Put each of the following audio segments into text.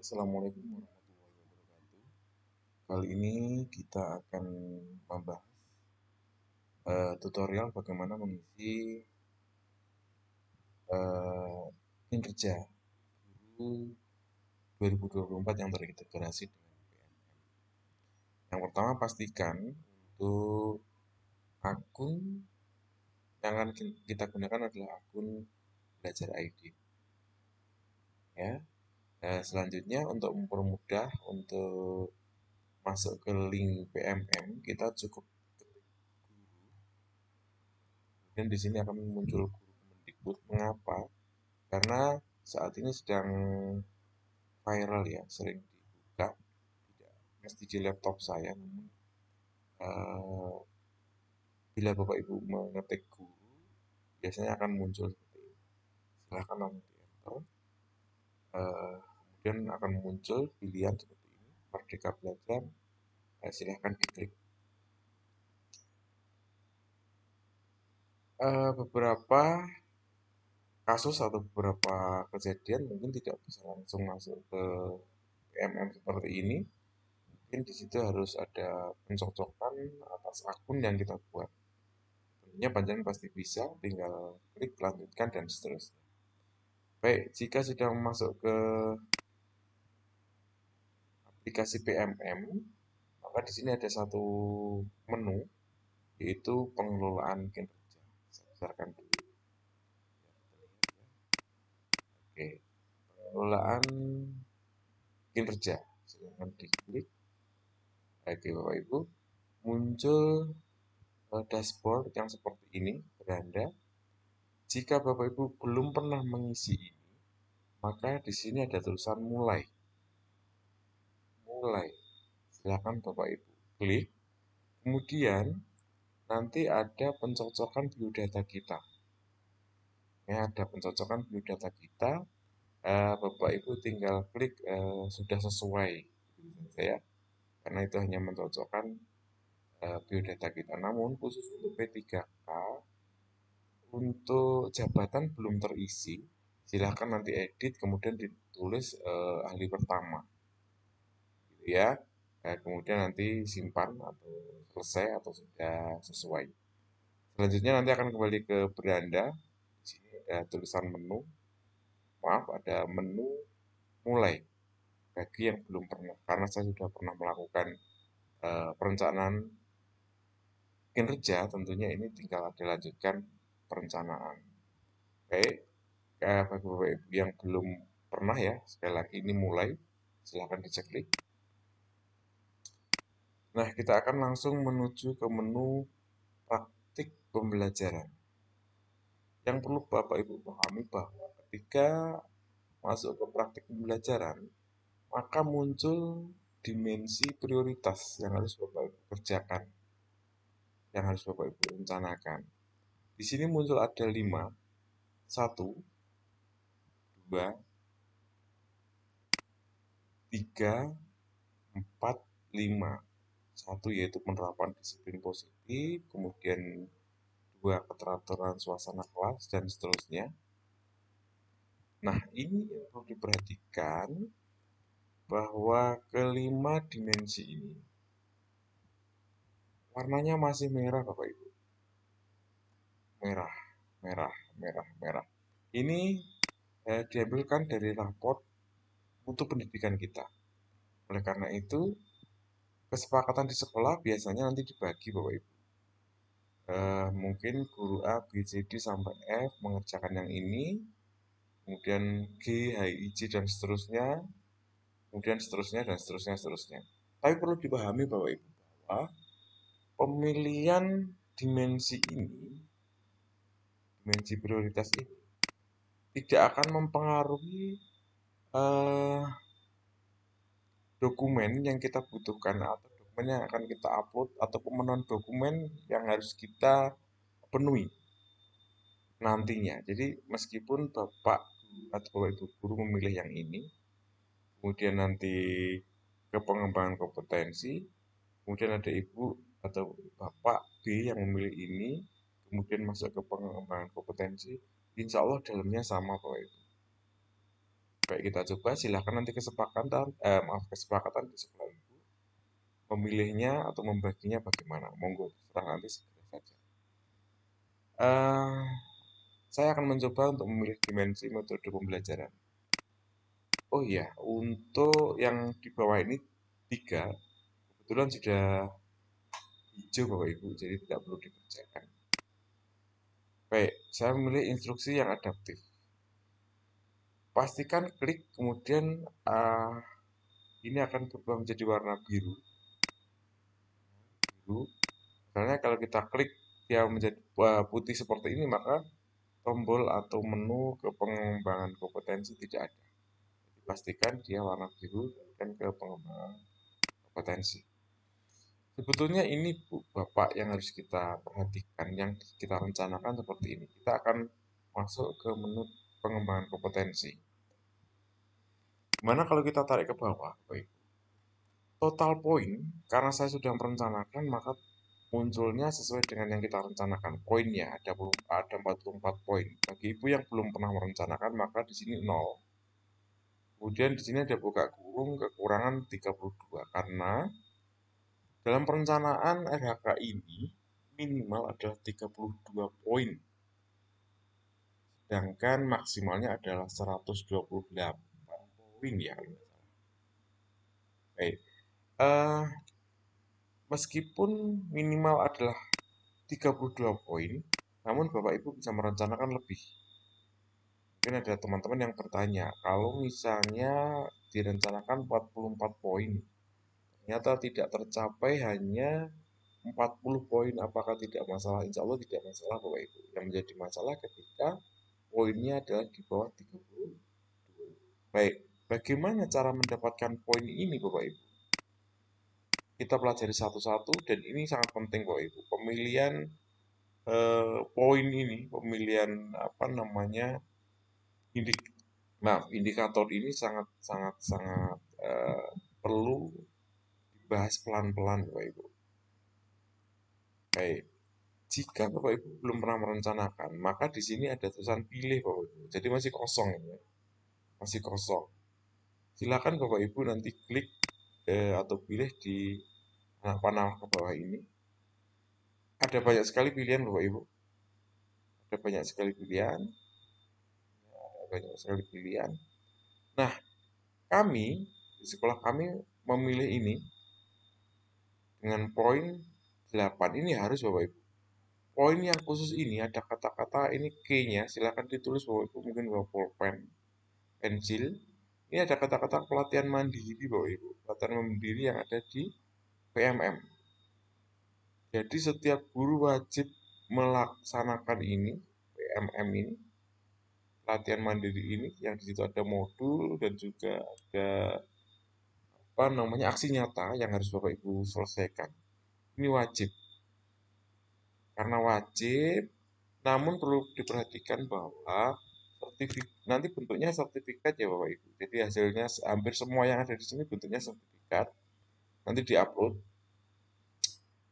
Assalamualaikum warahmatullahi wabarakatuh. Kali ini kita akan membahas tutorial bagaimana mengisi kinerja guru 2024 yang terintegrasi dengan PNM. Yang pertama, pastikan untuk akun yang akan kita gunakan adalah akun Belajar ID. Ya. Selanjutnya, untuk mempermudah untuk masuk ke link PMM, kita cukup ketik guru. Dan di sini akan muncul guru Kemendikbud. Mengapa? Karena saat ini sedang viral ya, sering dibuka, tidak mesti di laptop saya, namun bila Bapak Ibu mengetik guru, biasanya akan muncul seperti ini. Silahkan langsung di enter, kemudian akan muncul pilihan seperti ini, Merdeka Belajar, silahkan diklik. Beberapa kasus atau beberapa kejadian mungkin tidak bisa langsung masuk ke PMM seperti ini. Mungkin di situ harus ada pencocokan atas akun yang kita buat. Tentunya panjenengan pasti bisa, tinggal klik lanjutkan dan seterusnya. Baik, jika sudah masuk ke aplikasi PMM, maka di sini ada satu menu, yaitu pengelolaan kinerja. Saya besarkan dulu. Oke, pengelolaan kinerja. Silahkan diklik. Oke, Bapak Ibu, muncul dashboard yang seperti ini beranda. Jika Bapak Ibu belum pernah mengisi ini, maka di sini ada tulisan mulai. Mulai. Silakan Bapak Ibu klik. Kemudian nanti ada pencocokan biodata kita. Ya, ada pencocokan biodata kita. Bapak Ibu tinggal klik sudah sesuai, ya, karena itu hanya mencocokkan biodata kita. Namun khusus untuk P3K, untuk jabatan belum terisi, silahkan nanti edit kemudian ditulis ahli pertama, gitu ya. Kemudian nanti simpan atau selesai atau sudah sesuai. Selanjutnya nanti akan kembali ke beranda. Di sini ada tulisan menu, maaf ada menu mulai bagi yang belum pernah, karena saya sudah pernah melakukan perencanaan kinerja, tentunya ini tinggal ada lanjutkan perencanaan. Baik, bagi Bapak Ibu yang belum pernah ya, sekali lagi ini mulai, silahkan diceklik. Nah, kita akan langsung menuju ke menu praktik pembelajaran. Yang perlu Bapak Ibu pahami bahwa ketika masuk ke praktik pembelajaran, maka muncul dimensi prioritas yang harus Bapak Ibu kerjakan, yang harus Bapak Ibu rencanakan. Di sini muncul ada 5, 1, 2, 3, 4, 5. 1 yaitu penerapan disiplin positif, kemudian 2 keteraturan suasana kelas, dan seterusnya. Nah, ini yang perlu diperhatikan bahwa kelima dimensi ini warnanya masih merah Bapak Ibu. Merah, merah, merah, merah. Ini diambilkan dari raport mutu pendidikan kita. Oleh karena itu, kesepakatan di sekolah biasanya nanti dibagi Bapak Ibu. Mungkin guru A, B, C, D sampai F mengerjakan yang ini, kemudian G, H, I, J dan seterusnya, kemudian seterusnya dan seterusnya seterusnya. Tapi perlu dipahami Bapak Ibu bahwa pemilihan dimensi ini, dimensi prioritas ini tidak akan mempengaruhi dokumen yang kita butuhkan atau dokumen yang akan kita upload atau pemenuhan dokumen yang harus kita penuhi nantinya. Jadi meskipun Bapak atau Bapak Ibu guru memilih yang ini, kemudian nanti ke pengembangan kompetensi, kemudian ada Ibu atau Bapak B yang memilih ini, kemudian masuk ke pengembangan kompetensi, insya Allah dalamnya sama Bapak Ibu. Baik, kita coba. Silahkan nanti kesepakatan di sebelah Ibu. Memilihnya atau membaginya bagaimana? Monggo, terserah nanti segera saja. Eh, saya akan mencoba untuk memilih dimensi metode pembelajaran. Oh iya, untuk yang di bawah ini tiga, kebetulan sudah hijau Bapak Ibu, jadi tidak perlu dikerjakan. Baik, saya memilih instruksi yang adaptif. Pastikan klik, kemudian ini akan berubah menjadi warna biru. Biru. Misalnya kalau kita klik dia menjadi putih seperti ini, maka tombol atau menu ke pengembangan kompetensi tidak ada. Jadi pastikan dia warna biru dan ke pengembangan kompetensi. Sebetulnya ini Bu, Bapak yang harus kita perhatikan, yang kita rencanakan seperti ini. Kita akan masuk ke menu pengembangan kompetensi. Gimana kalau kita tarik ke bawah, baik. Total poin, karena saya sudah merencanakan, maka munculnya sesuai dengan yang kita rencanakan. Poinnya ada 44 poin. Bagi ibu yang belum pernah merencanakan, maka di sini 0. Kemudian di sini ada buka kurung kekurangan 32 karena dalam perencanaan RHK ini minimal adalah 32 poin, sedangkan maksimalnya adalah 128 poin ya. Baik. Eh, Meskipun minimal adalah 32 poin, namun Bapak Ibu bisa merencanakan lebih. Mungkin ada teman-teman yang bertanya, kalau misalnya direncanakan 44 poin, ternyata tidak tercapai hanya 40 poin, apakah tidak masalah? Insya Allah tidak masalah Bapak Ibu. Yang menjadi masalah ketika poinnya adalah di bawah 30. Baik, bagaimana cara mendapatkan poin ini Bapak Ibu? Kita pelajari satu-satu dan ini sangat penting Bapak Ibu. Pemilihan poin ini, pemilihan apa namanya indik, indikator ini sangat sangat sangat perlu dibahas pelan-pelan Bapak Ibu. Baik, jika Bapak Ibu belum pernah merencanakan, maka di sini ada tulisan pilih Bapak Ibu. Jadi masih kosong ya, masih kosong. Silakan Bapak Ibu nanti klik atau pilih di panah ke bawah ini. Ada banyak sekali pilihan Bapak Ibu. Ada banyak sekali pilihan. Ada banyak sekali pilihan. Nah, kami di sekolah kami memilih ini dengan poin 8 ini harus Bapak Ibu. Poin yang khusus ini ada kata-kata ini K-nya, silakan ditulis Bapak Ibu, mungkin bawa pulpen, pensil. Ini ada kata-kata pelatihan mandiri Bapak Ibu, pelatihan mandiri yang ada di PMM. Jadi setiap guru wajib melaksanakan ini, PMM ini, latihan mandiri ini, yang di situ ada modul dan juga ada apa namanya aksi nyata yang harus Bapak Ibu selesaikan. Ini wajib, karena wajib, namun perlu diperhatikan bahwa nanti bentuknya sertifikat ya Bapak Ibu. Jadi hasilnya hampir semua yang ada di sini bentuknya sertifikat, nanti diupload.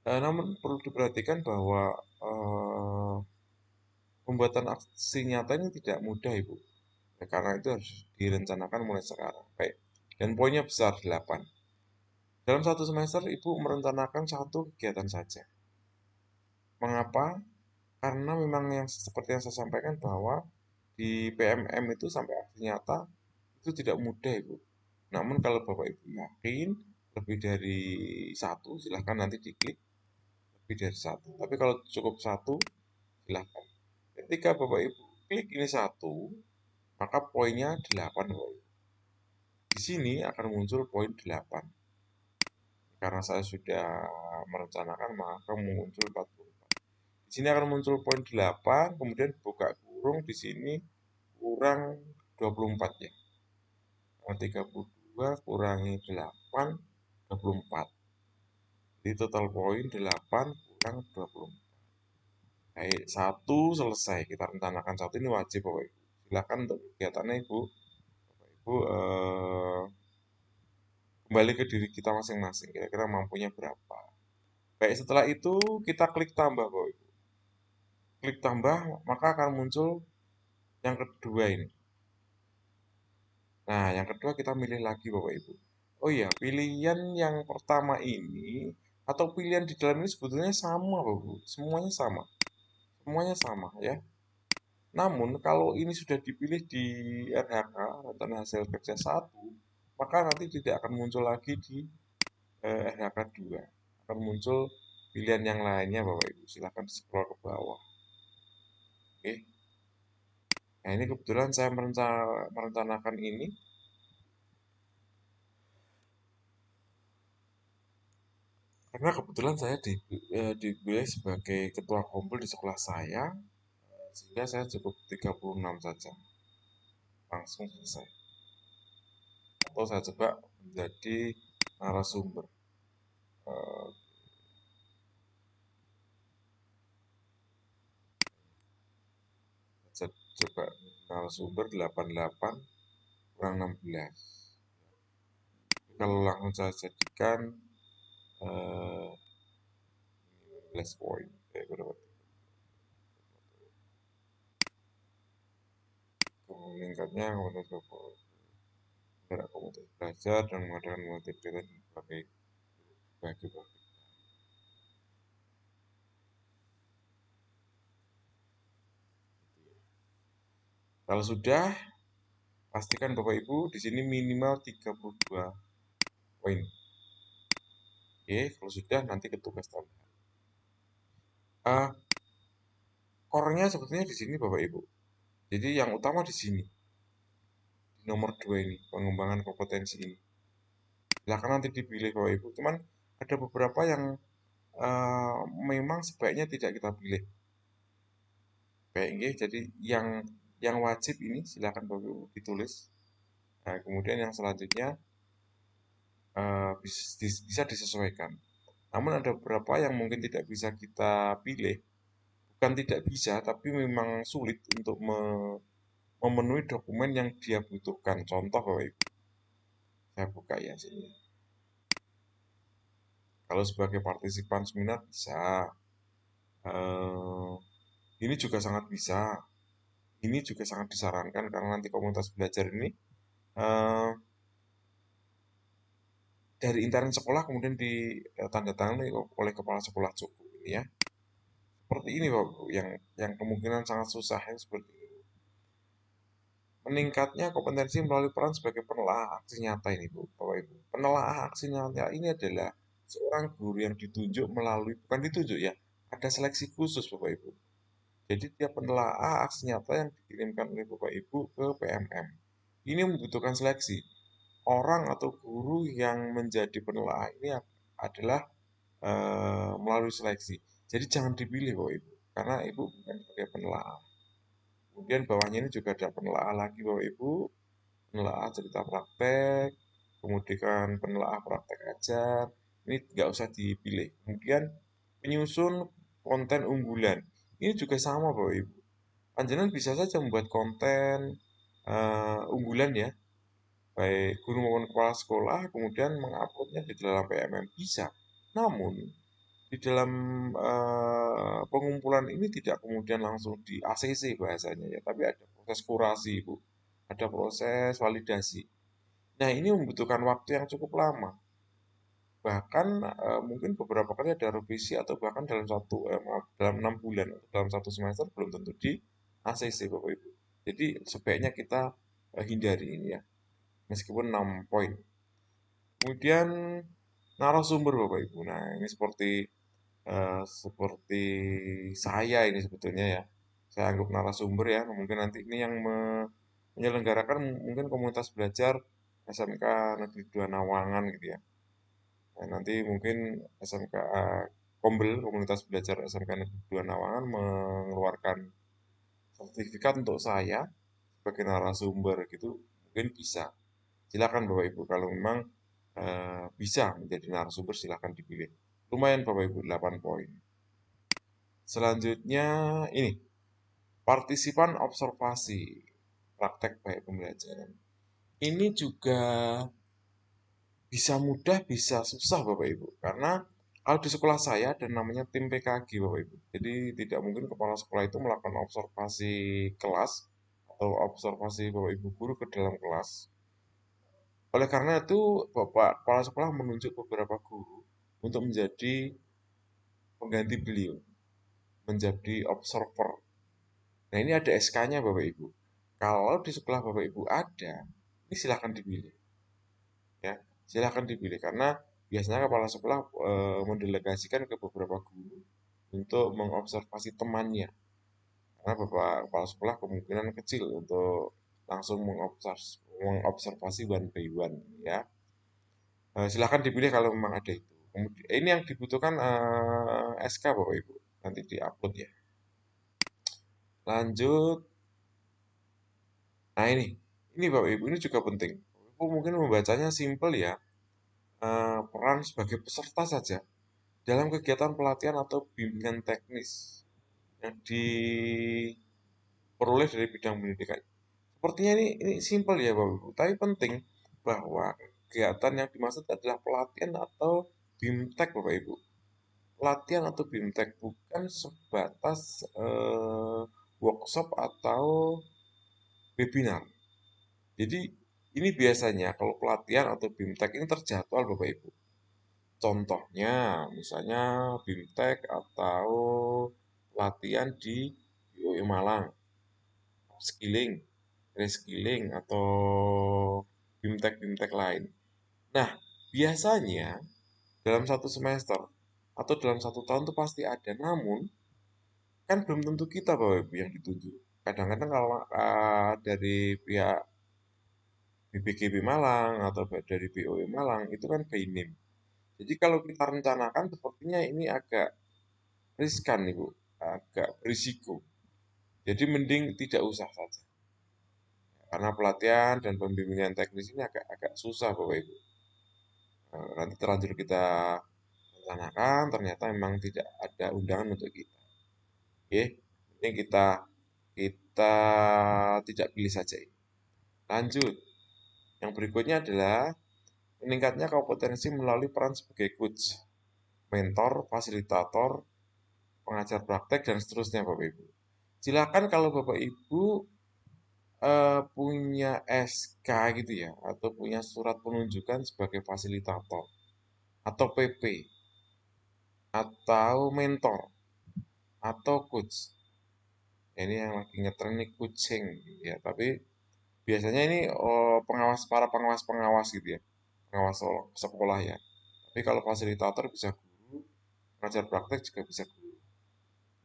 Namun perlu diperhatikan bahwa pembuatan aksi nyata ini tidak mudah Ibu. Ya, karena itu harus direncanakan mulai sekarang. Baik. Dan poinnya besar 8. Dalam satu semester Ibu merencanakan satu kegiatan saja. Mengapa? Karena memang yang seperti yang saya sampaikan bahwa di PMM itu sampai aksi nyata itu tidak mudah Ibu. Namun kalau Bapak Ibu yakin lebih dari satu, silahkan nanti diklik lebih dari satu. Tapi kalau cukup satu, silahkan. Ketika Bapak Ibu klik ini satu, maka poinnya 8 Bapak Ibu. Di sini akan muncul poin 8. Karena saya sudah merencanakan maka muncul 44. Di sini akan muncul poin 8, kemudian buka kurung di sini kurang 24 ya. 32 kurangi 8, 24. Jadi total poin 8 kurang 24. Baik, satu selesai. Kita rencanakan satu ini wajib Bapak Ibu. Silakan untuk kegiatannya Ibu. Bapak Ibu kembali ke diri kita masing-masing. Kira-kira mampunya berapa. Baik, setelah itu kita klik tambah Bapak Ibu. Klik tambah, maka akan muncul yang kedua ini. Nah, yang kedua kita milih lagi Bapak Ibu. Oh iya, pilihan yang pertama ini atau pilihan di dalam ini sebetulnya sama Bapak Ibu. Semuanya sama. Semuanya sama ya. Namun kalau ini sudah dipilih di RHK, rencana hasil kerja satu, maka nanti tidak akan muncul lagi di RHK 2. Akan muncul pilihan yang lainnya Bapak Ibu. Silahkan scroll ke bawah. Oke. Nah, ini kebetulan saya merencanakan ini karena kebetulan saya dipilih sebagai ketua kompul di sekolah saya, sehingga saya cukup 36 saja, langsung selesai. Atau saya coba menjadi narasumber. Eh, saya coba narasumber 88 kurang 16. Kalau langsung saya jadikan 15 poin. Berapa? Meningkatnya komunitas komunitas belajar dan mengadakan multi sebagai bagi bagi. Kalau sudah, pastikan Bapak Ibu di sini minimal 32 poin. Oke, kalau sudah nanti ke tugas tambahan. Uh, Core-nya sebetulnya di sini Bapak Ibu. Jadi yang utama di sini, di nomor 2 ini, pengembangan kompetensi ini. Silahkan nanti dipilih Bapak Ibu. Cuman ada beberapa yang memang sebaiknya tidak kita pilih. Baik, jadi yang wajib ini silahkan Bapak Ibu ditulis. Nah, kemudian yang selanjutnya bisa disesuaikan. Namun ada beberapa yang mungkin tidak bisa kita pilih. Bukan tidak bisa, tapi memang sulit untuk memenuhi dokumen yang dia butuhkan. Contoh Bapak Ibu, saya buka ya sini. Kalau sebagai partisipan seminar bisa. Eh, ini juga sangat bisa. Ini juga sangat disarankan karena nanti komunitas belajar ini eh, dari internet sekolah kemudian ditandatangani oleh kepala sekolah cukup ini ya. Seperti ini Bapak Ibu, yang kemungkinan sangat susah ya seperti ini. Meningkatnya kompetensi melalui peran sebagai penelaah aksi nyata ini Bu, Bapak Ibu. Penelaah aksi nyata ini adalah seorang guru yang ditunjuk melalui, bukan ditunjuk ya, ada seleksi khusus Bapak Ibu. Jadi dia penelaah aksi nyata yang dikirimkan oleh Bapak Ibu ke PMM. Ini membutuhkan seleksi. Orang atau guru yang menjadi penelaah ini adalah melalui seleksi. Jadi jangan dipilih Bapak Ibu, karena Ibu bukan sebagai penelaah. Kemudian bawahnya ini juga ada penelaah lagi Bapak Ibu, penelaah cerita praktek, kemudian penelaah praktek ajar, ini nggak usah dipilih. Kemudian penyusun konten unggulan, ini juga sama Bapak Ibu. Panjenengan bisa saja membuat konten unggulan ya, baik guru maupun kepala sekolah, kemudian menguploadnya di dalam PMM bisa. Namun di dalam pengumpulan ini tidak kemudian langsung di ACC bahasanya ya, tapi ada proses kurasi, Bu. Ada proses validasi. Nah, ini membutuhkan waktu yang cukup lama. Bahkan mungkin beberapa kali ada revisi atau bahkan dalam 6 bulan atau dalam satu semester belum tentu di ACC Bapak Ibu. Jadi sebaiknya kita hindari ini ya, meskipun 6 poin. Kemudian narasumber Bapak Ibu. Nah, ini seperti saya ini sebetulnya ya. Saya anggap narasumber ya. Mungkin nanti ini yang menyelenggarakan mungkin komunitas belajar SMK Negeri 2 Nawangan gitu ya. Nah, nanti mungkin SMK Kombel, komunitas belajar SMK Negeri 2 Nawangan mengeluarkan sertifikat untuk saya sebagai narasumber gitu. Mungkin bisa. Silakan Bapak Ibu kalau memang bisa menjadi narasumber silakan dipilih. Lumayan Bapak Ibu 8 poin. Selanjutnya ini partisipan observasi praktek baik pembelajaran. Ini juga bisa mudah, bisa susah Bapak Ibu. Karena kalau di sekolah saya ada namanya tim PKG Bapak Ibu. Jadi tidak mungkin kepala sekolah itu melakukan observasi kelas atau observasi Bapak Ibu guru ke dalam kelas. Oleh karena itu, Bapak Kepala Sekolah menunjuk beberapa guru untuk menjadi pengganti beliau, menjadi observer. Nah, ini ada SK-nya Bapak Ibu. Kalau di sekolah Bapak Ibu ada, ini silahkan dipilih ya. Silahkan dipilih karena biasanya kepala sekolah mendelegasikan ke beberapa guru untuk mengobservasi temannya. Karena Bapak kepala sekolah kemungkinan kecil untuk langsung mengobservasi one by one ya. Silahkan dipilih kalau memang ada itu. Kemudian, ini yang dibutuhkan SK Bapak Ibu. Nanti diupload ya. Lanjut. Nah ini Bapak Ibu ini juga penting. Bapak Ibu mungkin membacanya simple ya. Peran sebagai peserta saja dalam kegiatan pelatihan atau bimbingan teknis yang diperoleh dari bidang pendidikan. Sepertinya ini simple ya Bapak Ibu, tapi penting bahwa kegiatan yang dimaksud adalah pelatihan atau BIMTEK Bapak Ibu. Pelatihan atau BIMTEK bukan sebatas workshop atau webinar. Jadi ini biasanya kalau pelatihan atau BIMTEK ini terjadwal Bapak Ibu. Contohnya misalnya BIMTEK atau pelatihan di UU Malang, skilling, reskilling atau BIMTEK-BIMTEK lain. Nah, biasanya dalam satu semester atau dalam satu tahun itu pasti ada. Namun, kan belum tentu kita Bapak Ibu yang dituju. Kadang-kadang kalau dari pihak BPGB Malang atau dari BOE Malang itu kan by name. Jadi kalau kita rencanakan sepertinya ini agak riskan nih Bu, agak berisiko. Jadi mending tidak usah saja. Karena pelatihan dan pembimbingan teknis ini agak susah Bapak Ibu. Nanti terlanjur kita rencanakan, ternyata memang tidak ada undangan untuk kita. Oke, ini kita tidak pilih saja ini. Lanjut, yang berikutnya adalah meningkatnya kompetensi melalui peran sebagai coach, mentor, fasilitator, pengajar praktek dan seterusnya Bapak Ibu. Silakan kalau Bapak Ibu punya SK gitu ya, atau punya surat penunjukan sebagai fasilitator atau PP atau mentor atau coach. Ini yang lagi ngetren nih kucing gitu ya. Tapi biasanya ini para pengawas gitu ya, pengawas sekolah ya. Tapi kalau fasilitator bisa guru, pengajar praktek juga bisa guru.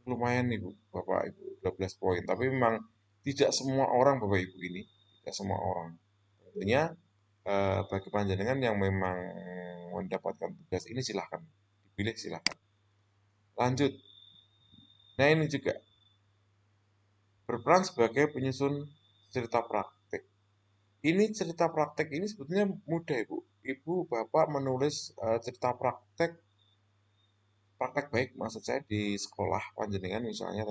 Lumayan nih Bu, Bapak Ibu, 12 poin. Tapi memang tidak semua orang Bapak Ibu ini, tidak semua orang. Tentunya bagi panjenengan yang memang mendapatkan tugas ini silahkan dipilih silahkan. Lanjut. Nah ini juga berperan sebagai penyusun cerita praktek. Ini cerita praktek ini sebetulnya mudah Ibu. Ibu Bapak menulis cerita praktek baik maksud saya di sekolah panjenengan misalnya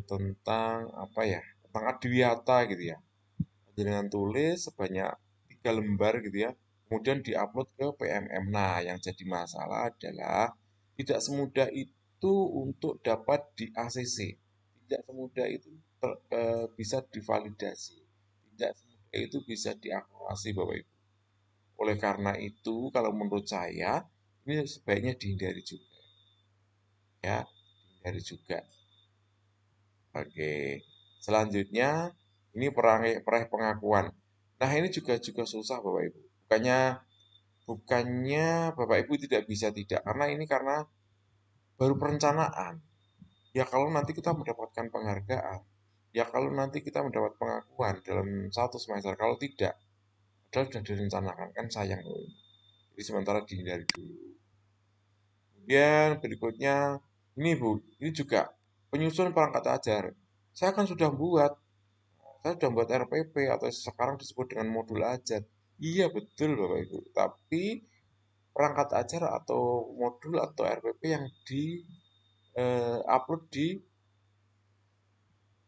tentang apa ya? Tentang adiwiyata gitu ya. Panjenengan tulis sebanyak 3 lembar gitu ya. Kemudian diupload ke PMM. Nah, yang jadi masalah adalah tidak semudah itu untuk dapat di ACC. Tidak semudah itu bisa divalidasi. Tidak semudah itu bisa diakurasi Bapak Ibu. Oleh karena itu, kalau menurut saya, ini sebaiknya dihindari juga. Ya, dihindari juga. Oke, selanjutnya ini peraih pengakuan. Nah, ini juga susah Bapak Ibu. Bukannya Bapak Ibu tidak bisa tidak, karena baru perencanaan. Ya kalau nanti kita mendapatkan penghargaan, ya kalau nanti kita mendapat pengakuan dalam satu semester, kalau tidak, padahal sudah direncanakan, kan sayang Bapak Ibu. Jadi sementara dihindari dulu. Kemudian berikutnya, ini Bu, ini juga penyusun perangkat ajar. Saya sudah buat RPP atau sekarang disebut dengan modul ajar. Iya betul Bapak Ibu, tapi perangkat ajar atau modul atau RPP yang di upload di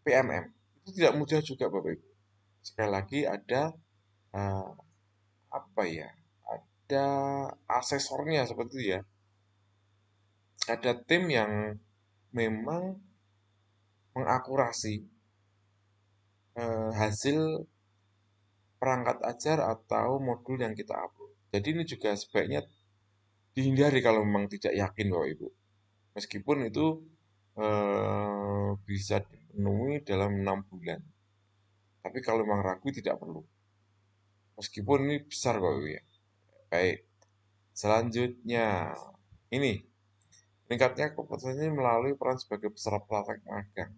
PMM itu tidak mudah juga Bapak Ibu. Sekali lagi ada eh, apa ya? Ada asesornya seperti itu ya. Ada tim yang memang mengakurasi hasil perangkat ajar atau modul yang kita upload. Jadi ini juga sebaiknya dihindari kalau memang tidak yakin Bapak Ibu. Meskipun itu bisa dipenuhi dalam 6 bulan. Tapi kalau memang ragu tidak perlu. Meskipun ini besar kok ya. Baik, selanjutnya ini meningkatnya kompetensi melalui peran sebagai peserta praktek magang.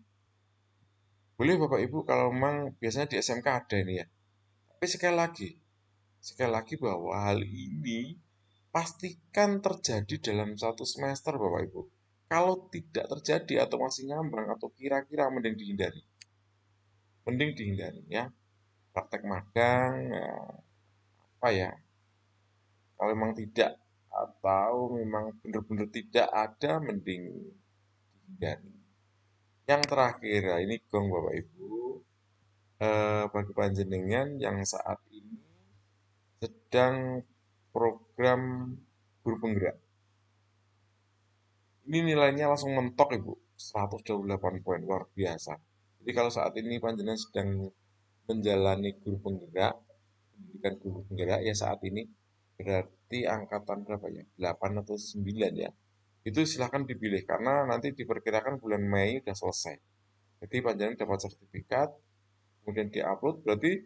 Boleh Bapak Ibu kalau memang biasanya di SMK ada ini ya. Tapi sekali lagi bahwa hal ini pastikan terjadi dalam satu semester Bapak Ibu. Kalau tidak terjadi atau masih ngambang atau kira-kira mending dihindari. Mending dihindari ya. Praktek magang apa ya? Kalau memang tidak atau memang benar-benar tidak ada mending dihindari. Yang terakhir, nah ini gong Bapak Ibu, bagi panjenengan yang saat ini sedang program guru penggerak. Ini nilainya langsung mentok Ibu, 128 poin, luar biasa. Jadi kalau saat ini panjenengan sedang menjalani guru penggerak, pendidikan guru penggerak ya saat ini berarti angkatan berapa ya? 8 atau 9 ya. Itu silahkan dipilih karena nanti diperkirakan bulan Mei sudah selesai. Jadi panjenengan dapat sertifikat, kemudian diupload, berarti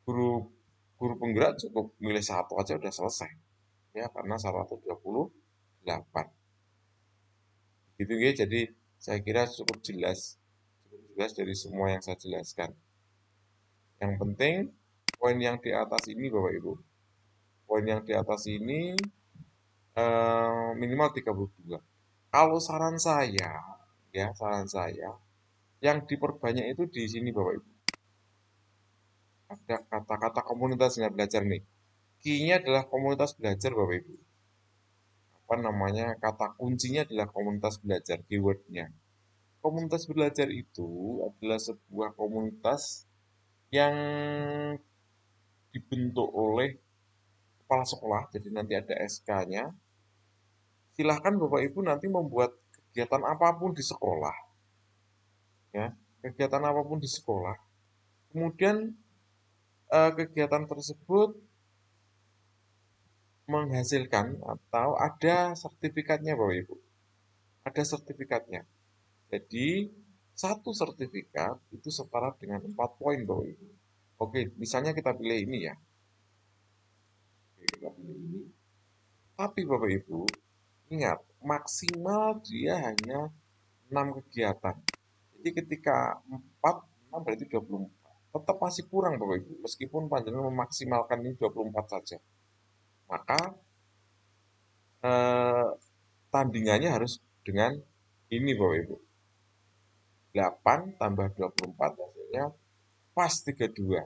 guru guru penggerak cukup milih satu aja udah selesai. Ya, karena 128. Gitu ya, jadi saya kira cukup jelas dari semua yang saya jelaskan. Yang penting poin yang di atas ini Bapak Ibu, poin yang di atas ini minimal 32. Kalau saran saya yang diperbanyak itu di sini Bapak Ibu. Ada kata-kata komunitas belajar nih. Key-nya adalah komunitas belajar Bapak Ibu. Apa namanya? Kata kuncinya adalah komunitas belajar, keywordnya. Komunitas belajar itu adalah sebuah komunitas yang dibentuk oleh kepala sekolah, jadi nanti ada SK-nya. Silahkan Bapak Ibu nanti membuat kegiatan apapun di sekolah, ya, kegiatan apapun di sekolah. Kemudian kegiatan tersebut menghasilkan atau ada sertifikatnya Bapak Ibu. Ada sertifikatnya. Jadi satu sertifikat itu setara dengan 4 poin Bapak Ibu. Oke, misalnya kita pilih ini ya. Oke, kita pilih ini. Tapi Bapak Ibu, ingat, maksimal dia hanya 6 kegiatan. Jadi ketika 4, 6 berarti 24. Tetap masih kurang Bapak Ibu, meskipun panjenengan memaksimalkan ini 24 saja. Maka eh, tandingannya harus dengan ini Bapak Ibu. 8 tambah 24 hasilnya pas 32.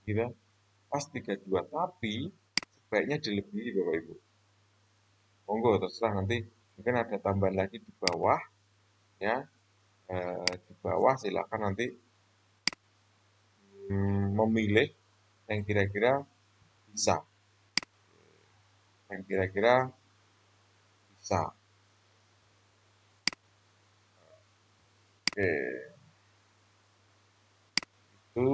Gitu. Pas 32, tapi sebaiknya dilebihi Bapak Ibu. Monggo terserah nanti mungkin ada tambahan lagi di bawah ya. Di bawah silakan nanti memilih yang kira-kira bisa, yang kira-kira bisa. Oke, itu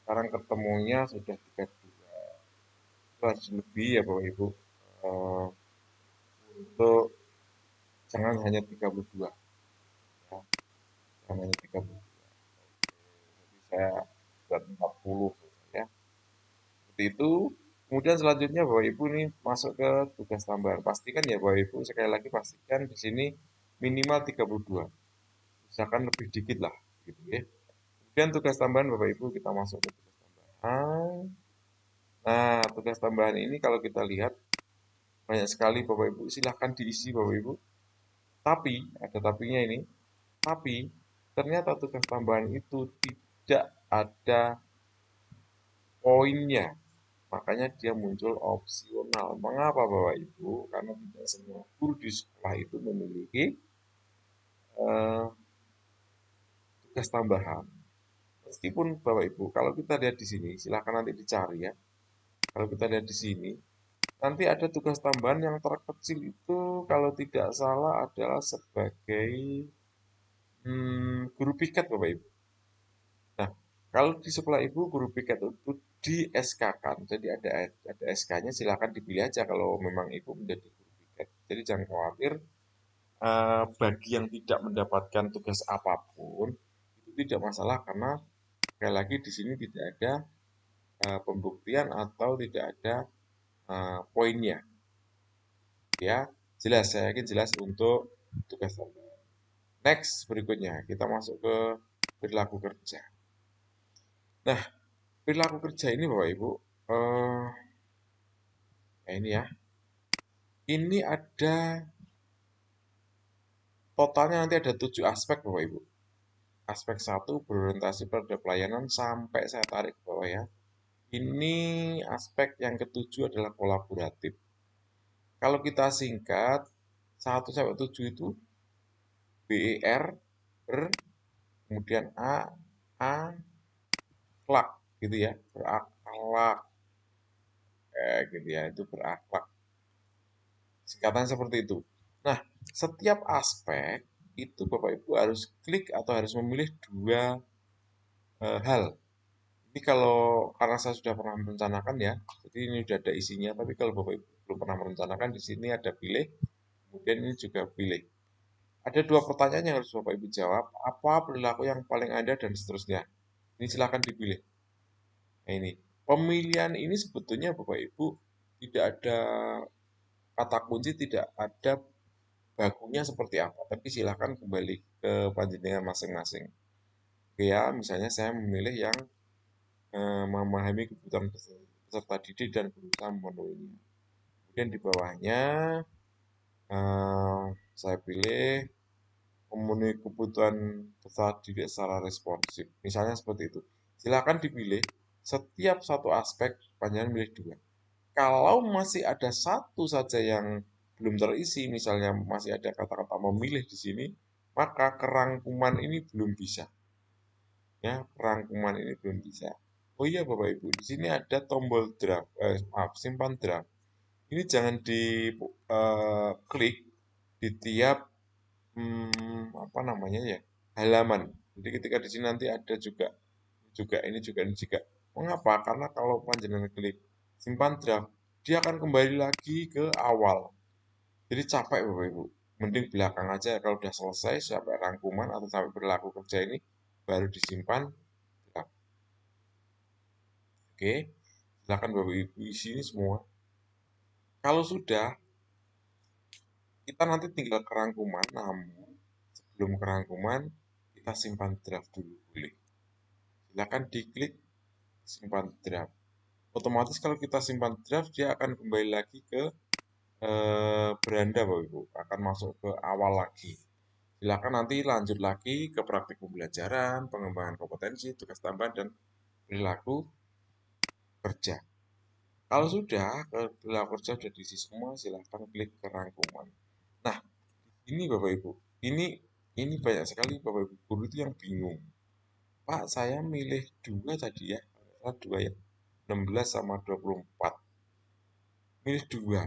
sekarang ketemunya sudah 32. Itu harus lebih ya Bapak Ibu. Eh, untuk jangan hanya 32 ya, jangan hanya 32. Jadi saya buat 40 ya. Seperti itu. Kemudian selanjutnya Bapak Ibu ini masuk ke tugas tambahan. Pastikan ya Bapak Ibu, sekali lagi pastikan di sini minimal 32. Misalkan lebih dikit lah gitu ya. Kemudian tugas tambahan Bapak Ibu kita masuk ke tugas tambahan. Nah, tugas tambahan ini kalau kita lihat banyak sekali Bapak Ibu, silahkan diisi Bapak Ibu. Tapi, ada tapinya ini, tapi ternyata tugas tambahan itu tidak ada poinnya. Makanya dia muncul opsional. Mengapa Bapak Ibu? Karena tidak semua guru di sekolah itu memiliki eh, tugas tambahan. Meskipun Bapak Ibu, kalau kita lihat di sini, silahkan nanti dicari ya. Kalau kita lihat di sini, nanti ada tugas tambahan yang terkecil itu kalau tidak salah adalah sebagai guru piket Bapak Ibu. Nah, kalau di sekolah Ibu guru piket itu di SK-kan, jadi ada SK-nya, silakan dipilih aja kalau memang Ibu menjadi guru piket. Jadi jangan khawatir, bagi yang tidak mendapatkan tugas apapun itu tidak masalah karena sekali lagi di sini tidak ada pembuktian atau tidak ada poinnya. Ya, jelas, saya yakin jelas untuk tugas tambahan. Next, berikutnya kita masuk ke perilaku kerja. Nah, perilaku kerja ini Bapak Ibu, eh ini ya, ini ada totalnya nanti ada 7 aspek Bapak Ibu. Aspek satu berorientasi pada pelayanan sampai saya tarik ke bawah ya. Ini aspek yang ketujuh adalah kolaboratif. Kalau kita singkat, 1 sampai 7 itu BER, ber, kemudian akhlak gitu ya, berakhlak, gitu ya, itu berakhlak. Singkatan seperti itu. Nah, setiap aspek itu Bapak Ibu harus klik atau harus memilih dua hal. Ini kalau karena saya sudah pernah merencanakan ya, jadi ini sudah ada isinya. Tapi kalau Bapak Ibu belum pernah merencanakan, di sini ada pilih, kemudian ini juga pilih. Ada dua pertanyaan yang harus Bapak Ibu jawab. Apa perilaku yang paling ada dan seterusnya. Ini silakan dipilih. Nah ini, pemilihan ini sebetulnya Bapak Ibu tidak ada kata kunci, tidak ada bakunya seperti apa. Tapi silakan kembali ke panjenengan masing-masing. Oke ya, misalnya saya memilih yang memahami kebutuhan peserta didik dan berusaha memenuhinya. Kemudian di bawahnya saya pilih memenuhi kebutuhan peserta didik secara responsif. Misalnya seperti itu. Silakan dipilih setiap satu aspek panjangan milih dua. Kalau masih ada satu saja yang belum terisi, misalnya masih ada kata-kata memilih di sini, maka kerangkuman ini belum bisa. Ya, rangkuman ini belum bisa. Oh iya Bapak Ibu, di sini ada tombol draft, maaf, simpan draft. Ini jangan di klik di tiap apa namanya ya, halaman. Jadi ketika di sini nanti ada juga juga ini juga ini juga. Mengapa? Karena kalau panjenengan klik simpan draft, dia akan kembali lagi ke awal. Jadi capek Bapak Ibu. Mending belakang aja kalau udah selesai sampai rangkuman atau sampai perilaku kerja ini baru disimpan. Oke, silakan Bapak Ibu isi ini semua. Kalau sudah, kita nanti tinggal kerangkuman, namun sebelum kerangkuman, kita simpan draft dulu boleh. Silakan diklik simpan draft. Otomatis kalau kita simpan draft, dia akan kembali lagi ke beranda Bapak Ibu, akan masuk ke awal lagi. Silakan nanti lanjut lagi ke praktik pembelajaran, pengembangan kompetensi, tugas tambahan, dan perilaku kerja. Kalau sudah, perilaku kerja sudah diisi semua, silahkan klik ke rangkuman. Nah, ini Bapak Ibu, ini banyak sekali Bapak Ibu guru itu yang bingung. Pak, saya milih dua tadi ya, salah dua ya, 16 sama 24. Milih dua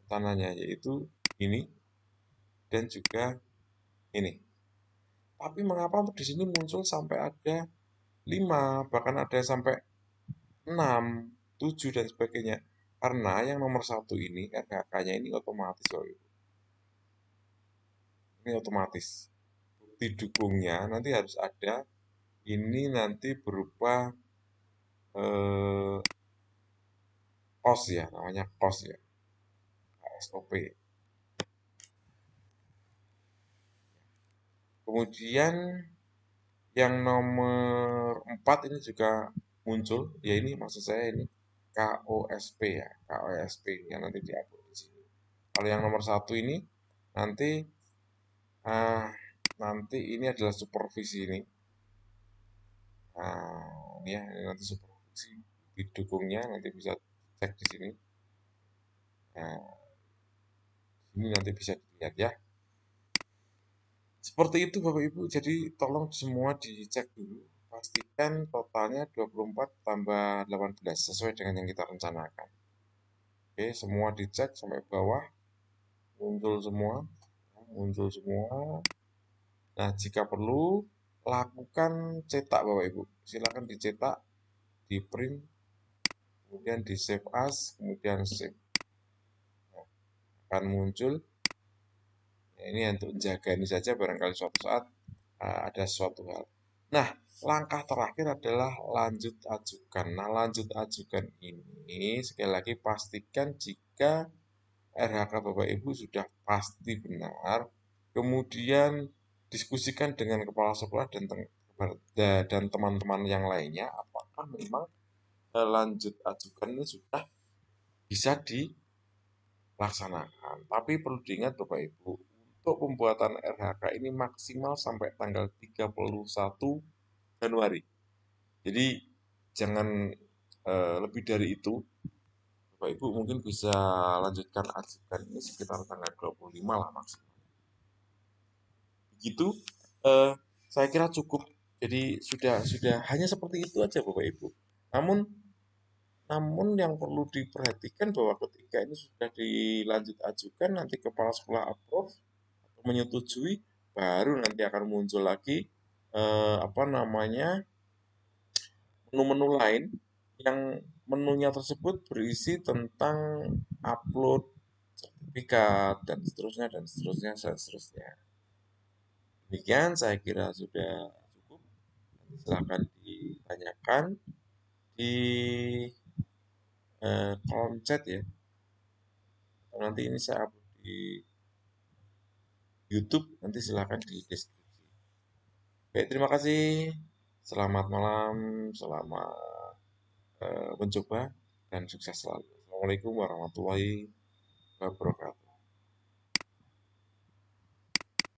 tanahnya yaitu ini dan juga ini. Tapi mengapa di sini muncul sampai ada 5, bahkan ada sampai 6, 7 dan sebagainya. Karena yang nomor satu ini RHK-nya ini otomatis Bapak Ibu. Ini otomatis. Bukti dukungnya nanti harus ada. Ini nanti berupa eh, kos ya, namanya kos ya, KSOP. Kemudian yang nomor 4 ini juga muncul, ya ini maksud saya ini KOSP ya, KOSP yang nanti diupload di sini. Kalau yang nomor satu ini nanti ah, nanti ini adalah supervisi ini. Nah, ini ya, ini nanti supervisi didukungnya nanti bisa cek di sini. Nah, ini nanti bisa dilihat ya. Seperti itu Bapak Ibu, jadi tolong semua dicek dulu. Pastikan totalnya 24 tambah 18 sesuai dengan yang kita rencanakan. Oke, semua dicek sampai bawah, muncul semua, muncul semua. Nah, jika perlu, lakukan cetak Bapak Ibu. Silakan dicetak, di print, kemudian di save as, kemudian save. Nah, akan muncul. Nah, ini untuk menjaga ini saja barangkali suatu saat ada suatu hal. Nah, langkah terakhir adalah lanjut ajukan. Nah, lanjut ajukan ini sekali lagi pastikan jika RHK Bapak Ibu sudah pasti benar, kemudian diskusikan dengan kepala sekolah dan teman-teman yang lainnya apakah memang lanjut ajukan ini sudah bisa dilaksanakan. Tapi perlu diingat Bapak Ibu, untuk pembuatan RHK ini maksimal sampai tanggal 31 Januari. Jadi jangan lebih dari itu. Bapak Ibu mungkin bisa lanjutkan ajukan ini sekitar tanggal 25 lah maksimal. Begitu, eh, saya kira cukup. Jadi sudah hanya seperti itu aja Bapak Ibu. Namun namun yang perlu diperhatikan bahwa ketika ini sudah dilanjut ajukan nanti kepala sekolah approve atau menyetujui, baru nanti akan muncul lagi apa namanya, menu-menu lain yang menunya tersebut berisi tentang upload sertifikat dan seterusnya dan seterusnya dan seterusnya. Demikian saya kira sudah cukup. Silahkan ditanyakan di kolom chat ya. Atau nanti ini saya upload di YouTube, nanti silahkan di deskripsi. Baik, terima kasih. Selamat malam, selamat mencoba, dan sukses selalu. Assalamualaikum warahmatullahi wabarakatuh.